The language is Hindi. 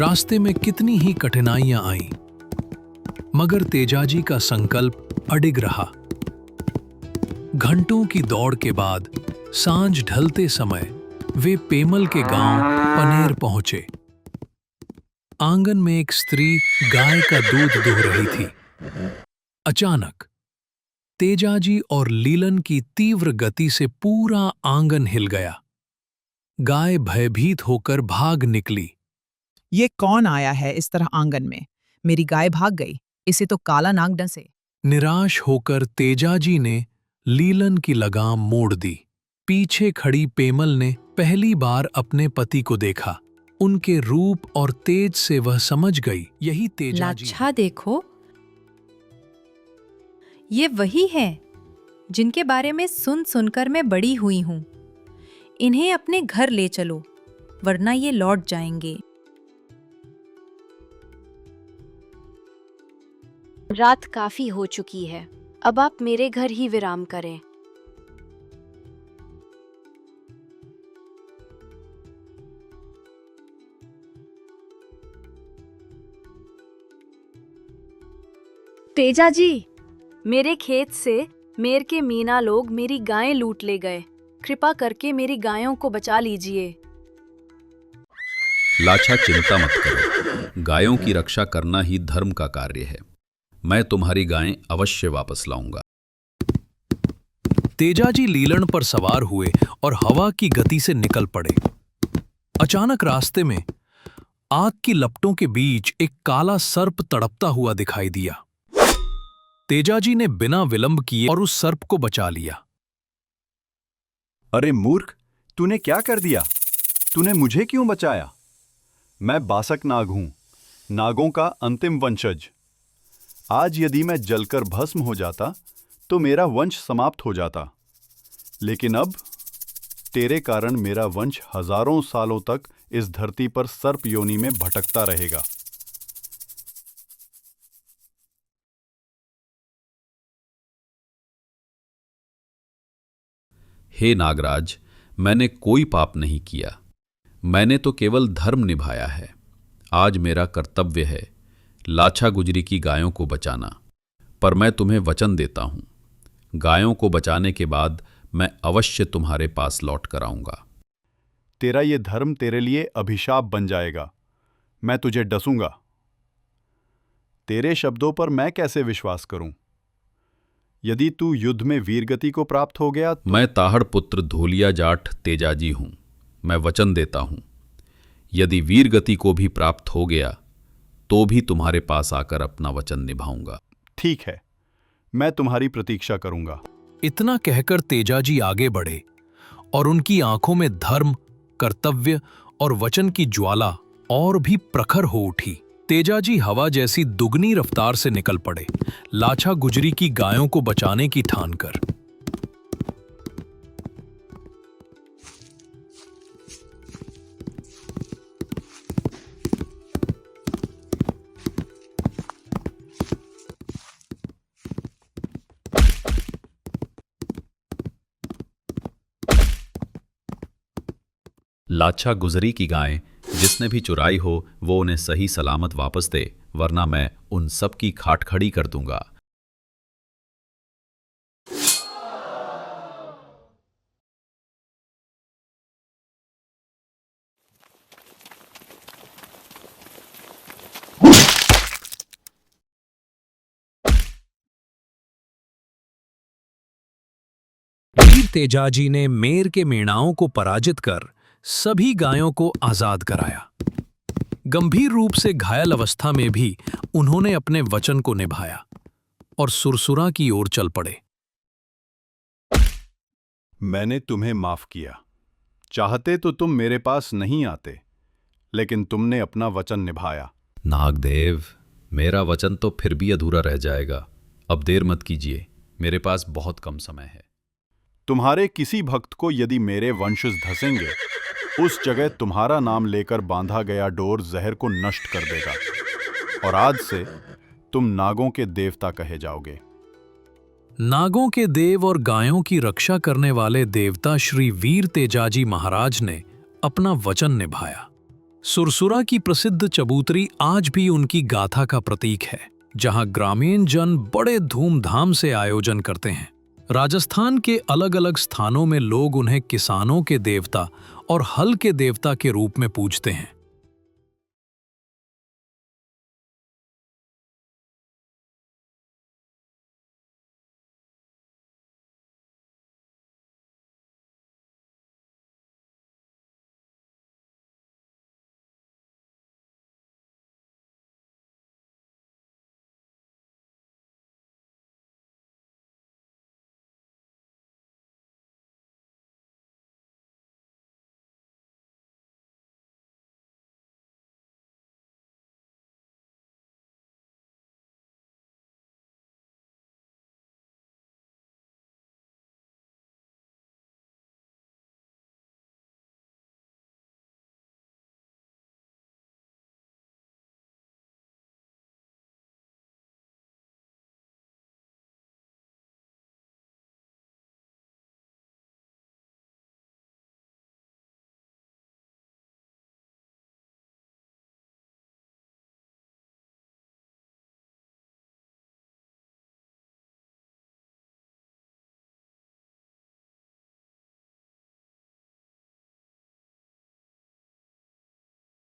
रास्ते में कितनी ही कठिनाइयां आईं, मगर तेजाजी का संकल्प अडिग रहा। घंटों की दौड़ के बाद सांझ ढलते समय वे पेमल के गांव पनेर पहुंचे। आंगन में एक स्त्री गाय का दूध दूह रही थी। अचानक तेजाजी और लीलन की तीव्र गति से पूरा आंगन हिल गया। गाय भयभीत होकर भाग निकली। ये कौन आया है इस तरह आंगन में? मेरी गाय भाग गई, इसे तो काला नाग डसे। निराश होकर तेजाजी ने लीलन की लगाम मोड़ दी। पीछे खड़ी पेमल ने पहली बार अपने पति को देखा। उनके रूप और तेज से वह समझ गई, यही तेजाजी। लाछा देखो, ये वही है जिनके बारे में सुन सुनकर मैं बड़ी हुई हूं। इन्हें अपने घर ले चलो, वरना ये लौट जाएंगे। रात काफी हो चुकी है, अब आप मेरे घर ही विराम करें। तेजाजी, मेरे खेत से मेर के मीना लोग मेरी गायें लूट ले गए। कृपा करके मेरी गायों को बचा लीजिए। लाछा, चिंता मत करो, गायों की रक्षा करना ही धर्म का कार्य है। मैं तुम्हारी गायें अवश्य वापस लाऊंगा। तेजाजी लीलन पर सवार हुए और हवा की गति से निकल पड़े। अचानक रास्ते में आग की लपटों के बीच एक काला सर्प तड़पता हुआ दिखाई दिया। तेजाजी ने बिना विलंब किए और उस सर्प को बचा लिया। अरे मूर्ख, तूने क्या कर दिया? तूने मुझे क्यों बचाया? मैं बासक नाग हूं, नागों का अंतिम वंशज। आज यदि मैं जलकर भस्म हो जाता तो मेरा वंश समाप्त हो जाता, लेकिन अब तेरे कारण मेरा वंश हजारों सालों तक इस धरती पर सर्प योनि में भटकता रहेगा। हे नागराज, मैंने कोई पाप नहीं किया। मैंने तो केवल धर्म निभाया है। आज मेरा कर्तव्य है लाछा गुजरी की गायों को बचाना। पर मैं तुम्हें वचन देता हूं, गायों को बचाने के बाद मैं अवश्य तुम्हारे पास लौट कर आऊंगा। तेरा ये धर्म तेरे लिए अभिशाप बन जाएगा। मैं तुझे डसूंगा। तेरे शब्दों पर मैं कैसे विश्वास करूं? यदि तू युद्ध में वीरगति को प्राप्त हो गया तो... मैं ताहड़ पुत्र धोलिया जाट तेजाजी हूं। मैं वचन देता हूं, यदि वीरगति को भी प्राप्त हो गया तो भी तुम्हारे पास आकर अपना वचन निभाऊंगा। ठीक है, मैं तुम्हारी प्रतीक्षा करूंगा। इतना कहकर तेजाजी आगे बढ़े और उनकी आंखों में धर्म, कर्तव्य और वचन की ज्वाला और भी प्रखर हो उठी। तेजाजी हवा जैसी दुगनी रफ्तार से निकल पड़े, लाछा गुजरी की गायों को बचाने की ठान कर। लाछा गुजरी की गायें जिसने भी चुराई हो वो उन्हें सही सलामत वापस दे, वरना मैं उन सब की खाट खड़ी कर दूंगा। वीर तेजाजी ने मेर के मेणाओं को पराजित कर सभी गायों को आजाद कराया। गंभीर रूप से घायल अवस्था में भी उन्होंने अपने वचन को निभाया और सुरसुरा की ओर चल पड़े। मैंने तुम्हें माफ किया। चाहते तो तुम मेरे पास नहीं आते, लेकिन तुमने अपना वचन निभाया। नागदेव, मेरा वचन तो फिर भी अधूरा रह जाएगा। अब देर मत कीजिए, मेरे पास बहुत कम समय है। तुम्हारे किसी भक्त को यदि मेरे वंशज धसेंगे, उस जगह तुम्हारा नाम लेकर बांधा गया डोर जहर को नष्ट कर देगा और आज से तुम नागों के देवता कहे जाओगे। नागों के देव और गायों की रक्षा करने वाले देवता श्री वीर तेजाजी महाराज ने अपना वचन निभाया सुरसुरा की प्रसिद्ध चबूतरी आज भी उनकी गाथा का प्रतीक है, जहां ग्रामीण जन बड़े धूमधाम से आयोजन करते हैं। राजस्थान के अलग अलग स्थानों में लोग उन्हें किसानों के देवता और हल के देवता के रूप में पूजते हैं।